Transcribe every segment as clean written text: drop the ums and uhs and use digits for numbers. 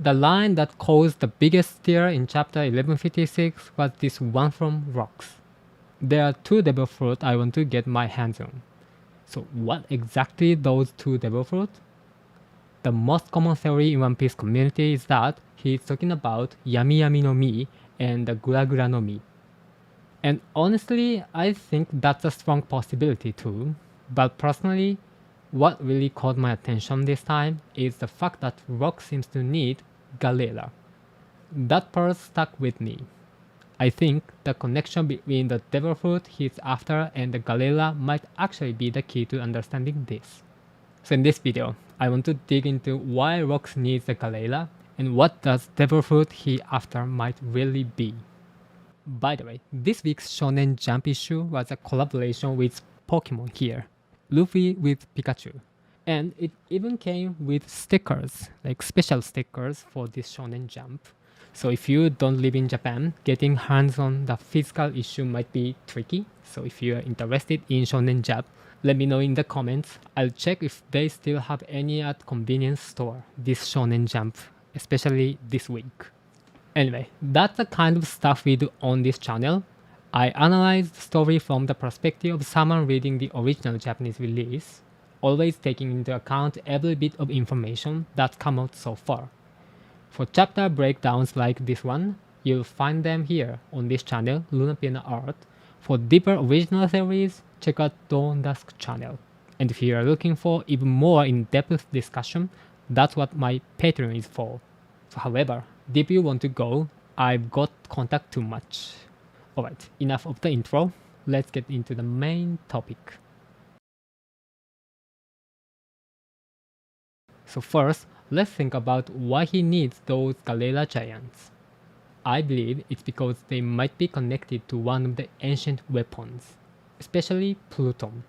The line that caused the biggest stir in chapter 1156 was this one from Rocks. There are 2 devil fruit I want to get my hands on. So what exactly those 2 devil fruit? The most common theory in One Piece community is that he's talking about Yami Yami no Mi and the Gura Gura no Mi. And honestly, I think that's a strong possibility too. But personally, what really caught my attention this time is the fact that Rock seems to need Galera. That part stuck with me. I think the connection between the devil fruit he's after and the Galera might actually be the key to understanding this. So in this video, I want to dig into why Rox needs the Galera and what does devil fruit he after might really be. By the way, this week's Shonen Jump issue was a collaboration with Pokemon here, Luffy with Pikachu. And it even came with stickers, like special stickers for this Shonen Jump. So if you don't live in Japan, getting hands on the physical issue might be tricky. So if you are interested in Shonen Jump, let me know in the comments. I'll check if they still have any at convenience store, this Shonen Jump, especially this week. Anyway, that's the kind of stuff we do on this channel. I analyze the story from the perspective of someone reading the original Japanese release, always taking into account every bit of information that's come out so far. For chapter breakdowns like this one, you'll find them here on this channel, LunaPienArt. For deeper original theories, check out Dusk channel. And if you are looking for even more in-depth discussion, that's what my Patreon is for. So however, deep you want to go, I've got contact too much. Alright, enough of the intro, let's get into the main topic. So first, let's think about why he needs those Gala Giants. I believe it's because they might be connected to one of the ancient weapons, especially Pluton.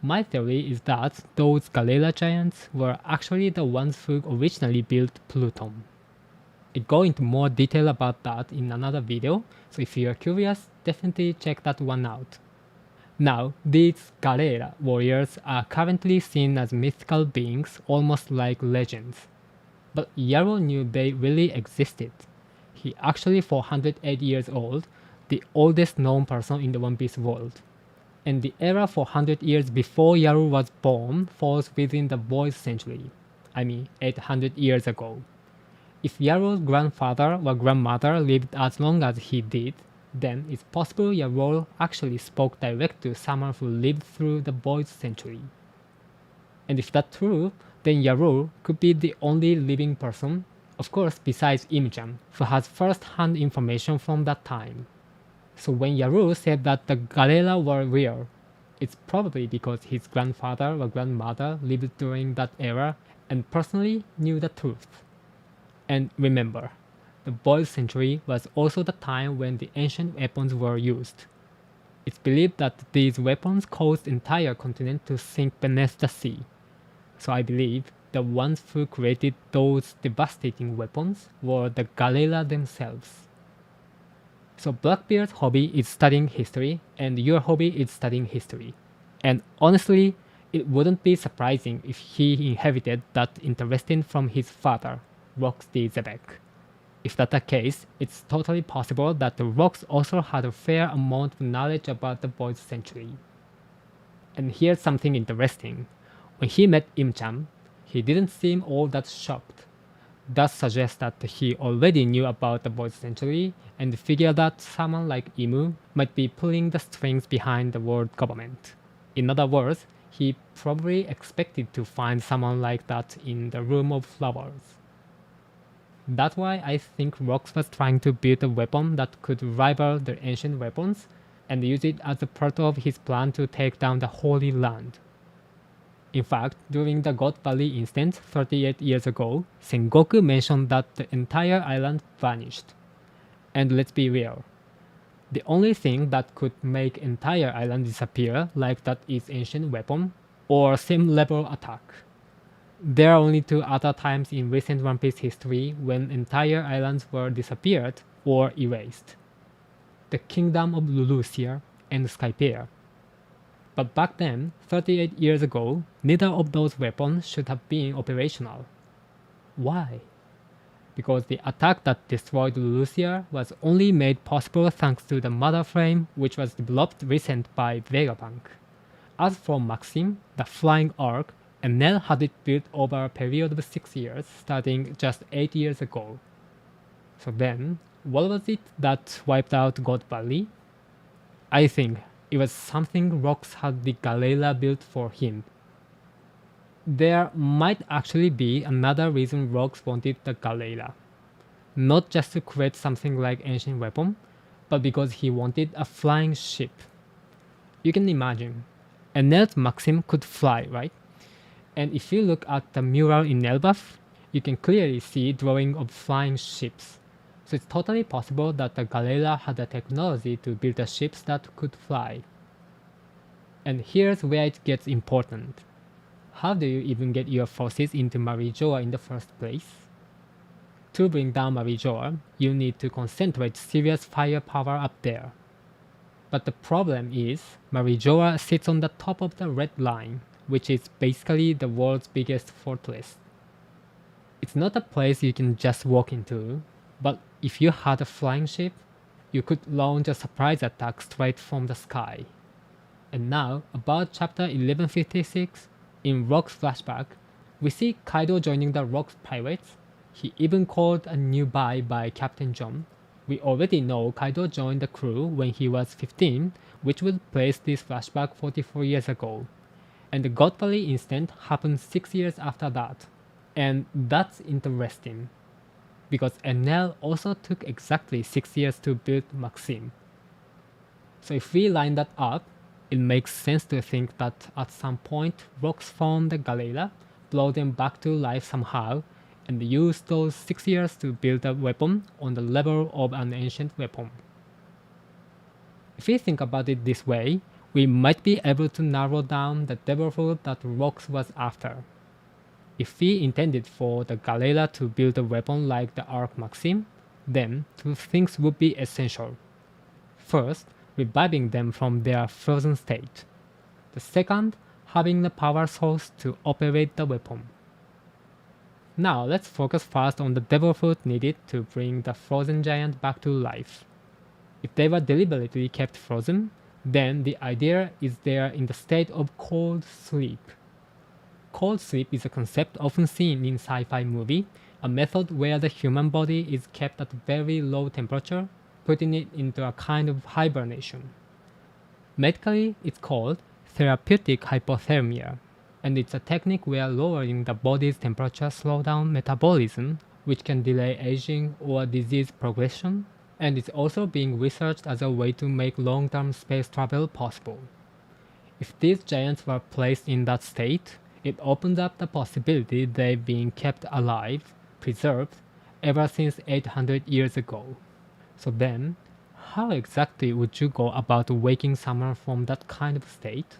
My theory is that those Gala Giants were actually the ones who originally built Pluton. I go into more detail about that in another video, so if you are curious, definitely check that one out. Now, these Galera warriors are currently seen as mythical beings, almost like legends. But Yaro knew they really existed. He actually 408 years old, the oldest known person in the One Piece world. And the era 400 years before Yaro was born falls within the Void Century, 800 years ago. If Yaro's grandfather or grandmother lived as long as he did, then it's possible Yaro actually spoke direct to someone who lived through the Void Century. And if that's true, then Yaro could be the only living person, of course besides Imchan, who has first-hand information from that time. So when Yaro said that the Galera were real, it's probably because his grandfather or grandmother lived during that era and personally knew the truth. And remember, the Void Century was also the time when the ancient weapons were used. It's believed that these weapons caused the entire continent to sink beneath the sea. So I believe the ones who created those devastating weapons were the Galera themselves. So Blackbeard's hobby is studying history, and your hobby is studying history. And honestly, it wouldn't be surprising if he inherited that interest from his father, Rox the Xebec. If that's the case, it's totally possible that the Rox also had a fair amount of knowledge about the Void Century. And here's something interesting. When he met Imchan, he didn't seem all that shocked. That suggests that he already knew about the Void Century and figured that someone like Imu might be pulling the strings behind the world government. In other words, he probably expected to find someone like that in the Room of Flowers. That's why I think Rox was trying to build a weapon that could rival the ancient weapons and use it as a part of his plan to take down the Holy Land. In fact, during the God Valley incident 38 years ago, Sengoku mentioned that the entire island vanished. And let's be real, the only thing that could make entire island disappear like that is ancient weapon or same level attack. There are only 2 other times in recent One Piece history when entire islands were disappeared or erased. The Kingdom of Lulusia and Skypiea. But back then, 38 years ago, neither of those weapons should have been operational. Why? because the attack that destroyed Lucia was only made possible thanks to the mother frame, which was developed recent by Vegapunk. As for Maxim, the flying arc, Enel had it built over a period of 6 years, starting just 8 years ago. So then, what was it that wiped out God Valley? I think it was something Rox had the Galera built for him. There might actually be another reason Rox wanted the Galera. Not just to create something like ancient weapon, but because he wanted a flying ship. You can imagine, Enel's Maxim could fly, right? And if you look at the mural in Elbaf, you can clearly see drawing of flying ships. So it's totally possible that the Galera had the technology to build the ships that could fly. And here's where it gets important. How do you even get your forces into Marijoa in the first place? To bring down Marijoa, you need to concentrate serious firepower up there. But the problem is, Marijoa sits on the top of the Red Line, which is basically the world's biggest fortress. It's not a place you can just walk into, but if you had a flying ship, you could launch a surprise attack straight from the sky. And now, about chapter 1156, in Rock's flashback, we see Kaido joining the Rock's pirates. He even called a new buy by Captain John. We already know Kaido joined the crew when he was 15, which would place this flashback 44 years ago. And the God Valley incident happened 6 years after that. And that's interesting, because Enel also took exactly 6 years to build Maxim. So if we line that up, it makes sense to think that at some point Rox found the Galera, blow them back to life somehow, and use those 6 years to build a weapon on the level of an ancient weapon. If we think about it this way, we might be able to narrow down the devil fruit that Rox was after. If we intended for the Galera to build a weapon like the Arc Maxim, then two things would be essential. First, reviving them from their frozen state. The second, having the power source to operate the weapon. Now let's focus first on the devil fruit needed to bring the frozen giant back to life. If they were deliberately kept frozen, then the idea is they are in the state of cold sleep. Cold sleep is a concept often seen in sci-fi movie, a method where the human body is kept at very low temperature, putting it into a kind of hibernation. Medically, it's called therapeutic hypothermia, and it's a technique where lowering the body's temperature slows down metabolism, which can delay aging or disease progression, and it's also being researched as a way to make long-term space travel possible. If these giants were placed in that state, it opens up the possibility they've been kept alive, preserved, ever since 800 years ago. So then, how exactly would you go about waking someone from that kind of state?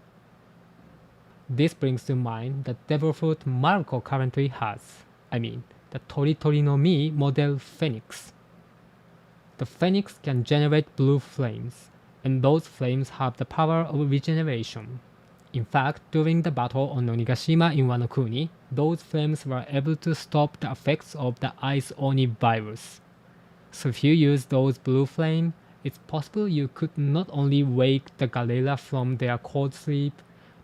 This brings to mind the devil fruit Marco currently has, the Toritori no Mi model Phoenix. The Phoenix can generate blue flames, and those flames have the power of regeneration. In fact, during the battle on Onigashima in Wano Kuni, those flames were able to stop the effects of the Ice Oni virus. So if you use those blue flames, it's possible you could not only wake the Galera from their cold sleep,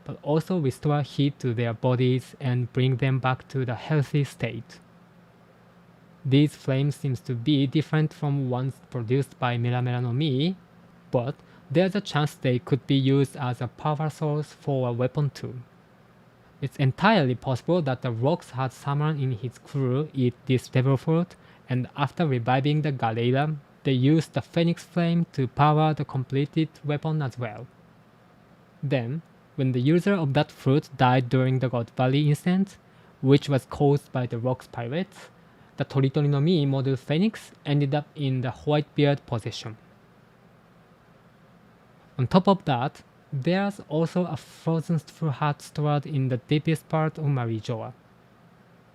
but also restore heat to their bodies and bring them back to the healthy state. These flames seem to be different from ones produced by Mera Mera no Mi, but there's a chance they could be used as a power source for a weapon too. It's entirely possible that the Rox had someone in his crew eat this devil fruit, and after reviving the Galera, they used the Phoenix Flame to power the completed weapon as well. Then, when the user of that fruit died during the God Valley incident, which was caused by the Rox pirates, the Toritori no Mi model Phoenix ended up in the Whitebeard possession. On top of that, there's also a frozen straw hat stored in the deepest part of Marijoa.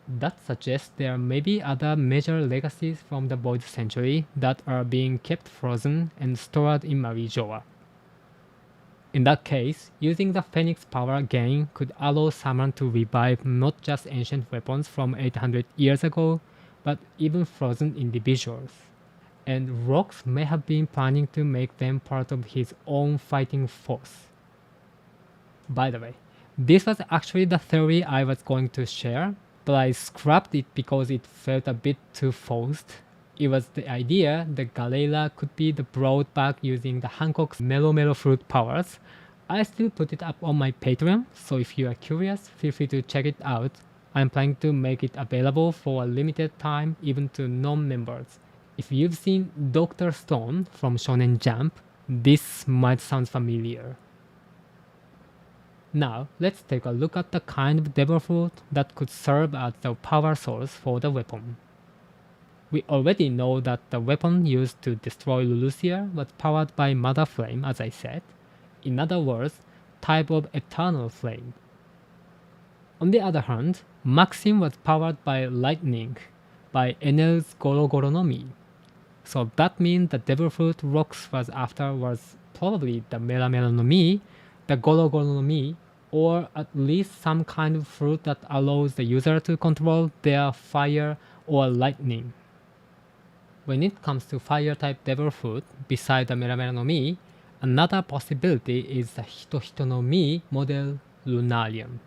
That suggests there may be other major legacies from the Void Century that are being kept frozen and stored in Marijoa. In that case, using the Phoenix power again could allow someone to revive not just ancient weapons from 800 years ago, but even frozen individuals. And Rocks may have been planning to make them part of his own fighting force. By the way, this was actually the theory I was going to share, but I scrapped it because it felt a bit too forced. It was the idea that Galera could be the brought back using the Hancock's Melo Fruit powers. I still put it up on my Patreon, so if you are curious, feel free to check it out. I'm planning to make it available for a limited time even to non-members. If you've seen Dr. Stone from Shonen Jump, this might sound familiar. Now, let's take a look at the kind of devil fruit that could serve as the power source for the weapon. We already know that the weapon used to destroy Lulusia was powered by Mother Flame, as I said. In other words, type of eternal flame. On the other hand, Maxim was powered by lightning, by Enel's Goro Goro no Mi. So that means the devil fruit Rocks was after was probably the Mera Mera no Mi, the Goro Goro no Mi, or at least some kind of fruit that allows the user to control their fire or lightning. When it comes to fire type devil fruit, beside the Mera Mera no Mi, another possibility is the Hito Hito no Mi model Lunarium.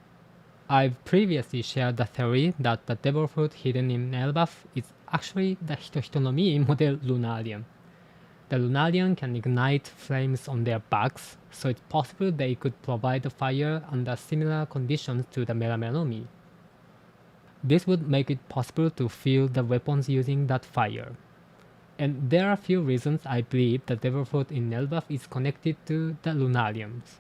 I've previously shared the theory that the devil fruit hidden in Elbaf is actually the Hito Hito no Mi model Lunarium. The Lunarium can ignite flames on their backs, so it's possible they could provide fire under similar conditions to the Mera Mera no Mi. This would make it possible to feel the weapons using that fire. And there are a few reasons I believe the devil fruit in Elbaf is connected to the Lunariums.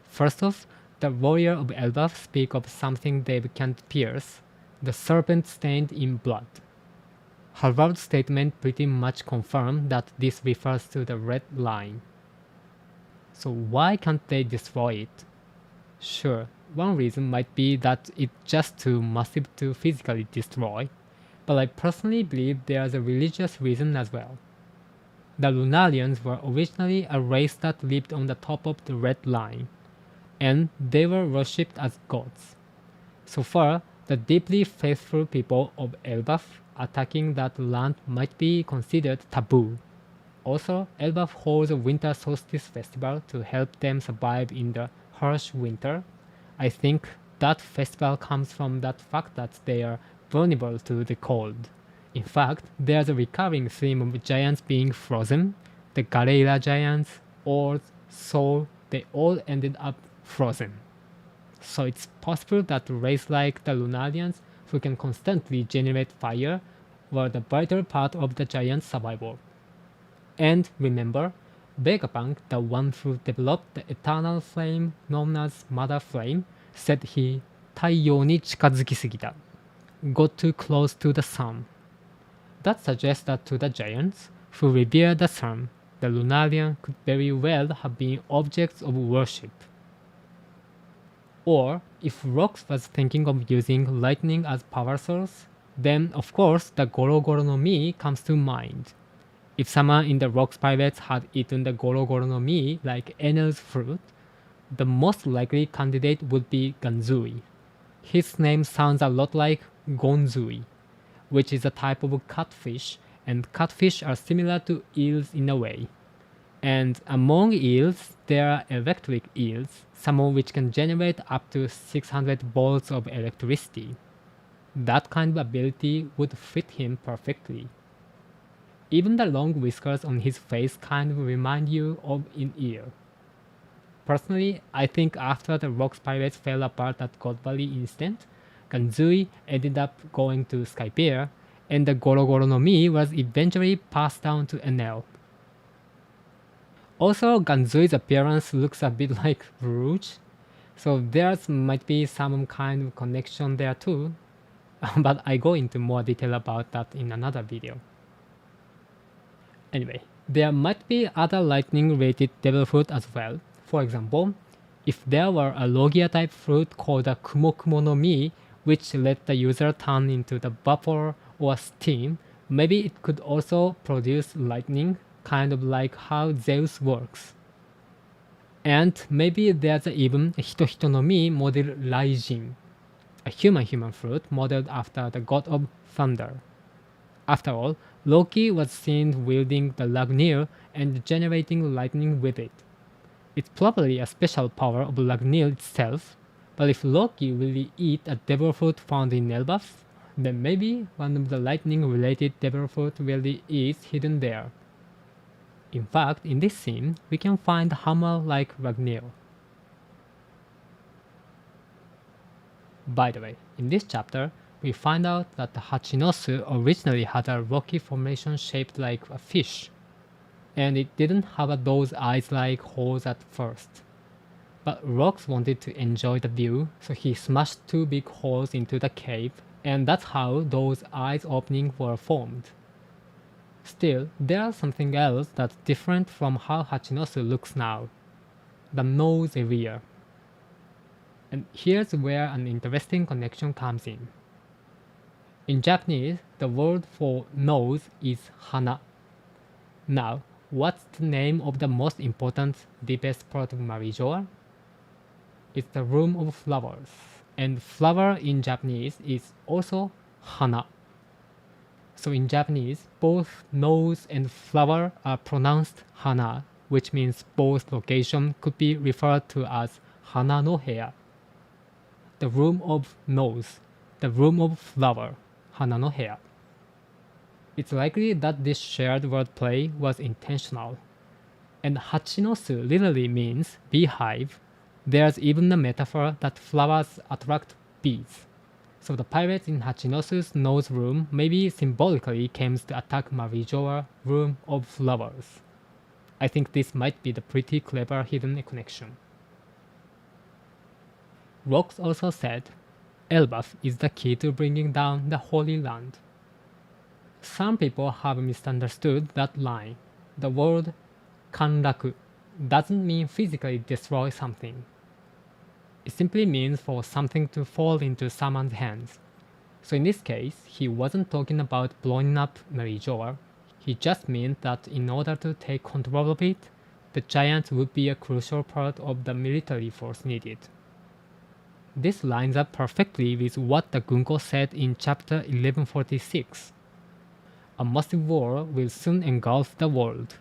First off, the warrior of Elbaf speak of something they can't pierce, the serpent stained in blood. Harvard's statement pretty much confirmed that this refers to the red line. So why can't they destroy it? Sure, one reason might be that it's just too massive to physically destroy, but I personally believe there's a religious reason as well. The Lunarians were originally a race that lived on the top of the red line, and they were worshipped as gods. So far, the deeply faithful people of Elbaf attacking that land might be considered taboo. Also, Elbaf holds a winter solstice festival to help them survive in the harsh winter. I think that festival comes from that fact that they are vulnerable to the cold. In fact, there's a recurring theme of giants being frozen. The Gala Giants, Oars, Soul, they all ended up frozen. So it's possible that a race like the Lunarians, who can constantly generate fire, were the vital part of the giant's survival. And remember, Vegapunk, the one who developed the eternal flame known as Mother Flame, said he 太陽に近づきすぎた, got too close to the sun. That suggests that to the giants, who revere the sun, the Lunarian could very well have been objects of worship. Or, if Rocks was thinking of using lightning as power source, then of course the Goro Goro no Mi comes to mind. If someone in the Rocks pirates had eaten the Goro Goro no Mi like Enel's fruit, the most likely candidate would be Ganzui. His name sounds a lot like Gonzui, which is a type of catfish, and catfish are similar to eels in a way. And among eels, there are electric eels, some of which can generate up to 600 volts of electricity. That kind of ability would fit him perfectly. Even the long whiskers on his face kind of remind you of an eel. Personally, I think after the Rocks pirates fell apart at God Valley incident, Ganzui ended up going to Skypiea, and the Goro Goro no Mi was eventually passed down to Enel. Also, Ganzui's appearance looks a bit like Rouge, so there might be some kind of connection there too, but I go into more detail about that in another video. Anyway, there might be other lightning related devil fruit as well. For example, if there were a Logia type fruit called a Kumo Kumo no Mi, which let the user turn into the vapor or steam, maybe it could also produce lightning, kind of like how Zeus works. And maybe there's even a Hito Hito no Mi model Raijin, a human fruit modeled after the god of thunder. After all, Loki was seen wielding the Lagnir and generating lightning with it. It's probably a special power of Lagnir itself, but if Loki really eat a devil fruit found in Elbaf, then maybe one of the lightning-related devil fruit really is hidden there. In fact, in this scene, we can find hammer like Lagnir. By the way, in this chapter, we find out that the Hachinosu originally had a rocky formation shaped like a fish, and it didn't have those eyes-like holes at first. But Rox wanted to enjoy the view, so he smashed two big holes into the cave, and that's how those eyes openings were formed. Still, there's something else that's different from how Hachinosu looks now. The nose area. And here's where an interesting connection comes in. In Japanese, the word for nose is hana. Now, what's the name of the most important, deepest part of Marijoa? It's the room of flowers, and flower in Japanese is also hana. So in Japanese, both nose and flower are pronounced hana, which means both location could be referred to as hana no heya. The room of nose, the room of flower, hana no heya. It's likely that this shared wordplay was intentional. And Hachinosu literally means beehive. There's even a metaphor that flowers attract bees. So the pirates in Hachinosu's nose room maybe symbolically came to attack Marijoa room of flowers. I think this might be the pretty clever hidden connection. Rox also said, Elbaf is the key to bringing down the Holy Land. Some people have misunderstood that line. The word kanraku doesn't mean physically destroy something. It simply means for something to fall into someone's hands. So in this case, he wasn't talking about blowing up Marijoa. He just meant that in order to take control of it, the giants would be a crucial part of the military force needed. This lines up perfectly with what the Gunko said in chapter 1146. A massive war will soon engulf the world,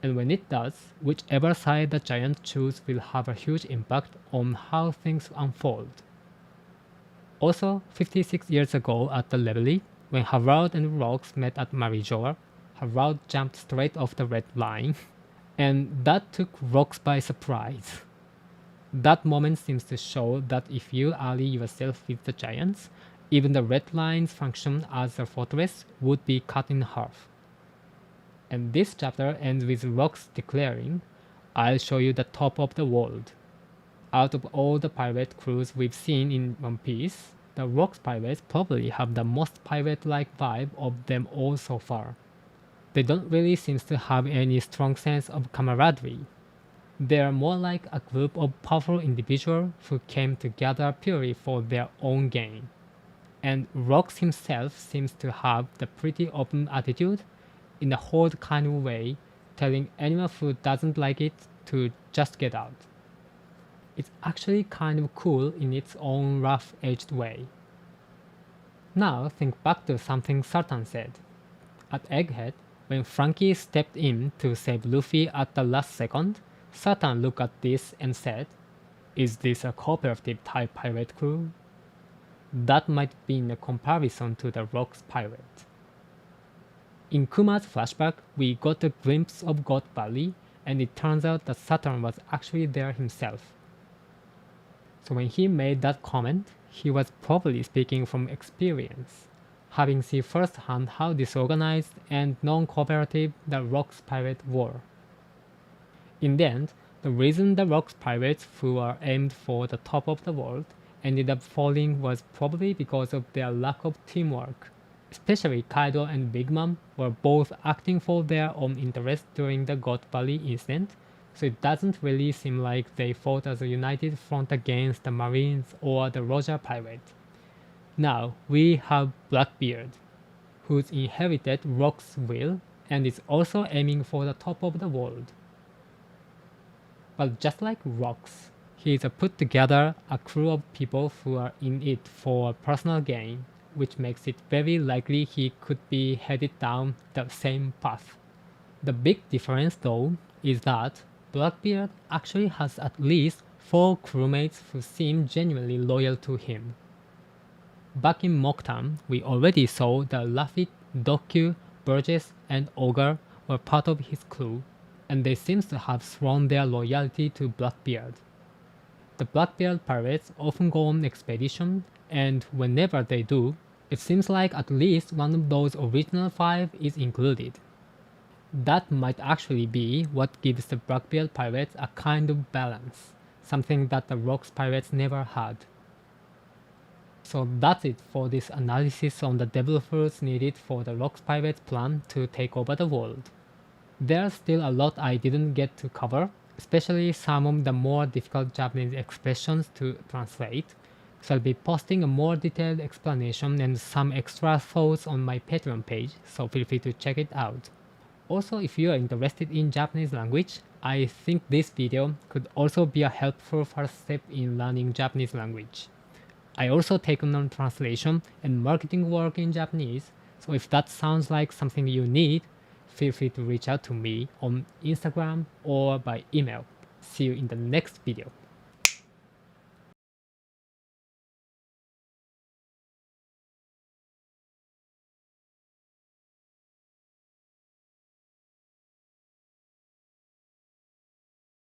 and when it does, whichever side the giants choose will have a huge impact on how things unfold. Also, 56 years ago at the Reveille, when Harald and Rox met at Marijoa, Harald jumped straight off the red line, and that took Rox by surprise. That moment seems to show that if you ally yourself with the giants, even the red line's function as a fortress would be cut in half. And this chapter ends with Rox declaring, I'll show you the top of the world. Out of all the pirate crews we've seen in One Piece, the Rox pirates probably have the most pirate-like vibe of them all so far. They don't really seem to have any strong sense of camaraderie. They're more like a group of powerful individuals who came together purely for their own gain. And Rox himself seems to have the pretty open attitude in a horde kind of way, telling anyone who doesn't like it to just get out. It's actually kind of cool in its own rough-edged way. Now think back to something Sartan said. At Egghead, when Frankie stepped in to save Luffy at the last second, Sartan looked at this and said, is this a cooperative type pirate crew? That might be in a comparison to the Rox pirate. In Kuma's flashback, we got a glimpse of God Valley, and it turns out that Saturn was actually there himself. So when he made that comment, he was probably speaking from experience, having seen firsthand how disorganized and non-cooperative the Rox pirates were. In the end, the reason the Rox pirates who were aimed for the top of the world ended up falling was probably because of their lack of teamwork. Especially Kaido and Big Mom were both acting for their own interest during the God Valley incident, so it doesn't really seem like they fought as a united front against the Marines or the Roger pirate. Now we have Blackbeard, who's inherited Rox's will and is also aiming for the top of the world. But just like Rox, he is put together a crew of people who are in it for personal gain, which makes it very likely he could be headed down the same path. The big difference though is that Blackbeard actually has at least 4 crewmates who seem genuinely loyal to him. Back in Mocktown, we already saw that Luffy, Doku, Burgess, and Ogre were part of his crew, and they seem to have sworn their loyalty to Blackbeard. The Blackbeard pirates often go on expedition, and whenever they do, it seems like at least one of those original 5 is included. That might actually be what gives the Blackbeard pirates a kind of balance, something that the Rocks pirates never had. So that's it for this analysis on the developers needed for the Rocks pirates plan to take over the world. There's still a lot I didn't get to cover, especially some of the more difficult Japanese expressions to translate, so I'll be posting a more detailed explanation and some extra thoughts on my Patreon page, so feel free to check it out. Also, if you are interested in Japanese language, I think this video could also be a helpful first step in learning Japanese language. I also take on translation and marketing work in Japanese, so if that sounds like something you need, feel free to reach out to me on Instagram or by email. See you in the next video.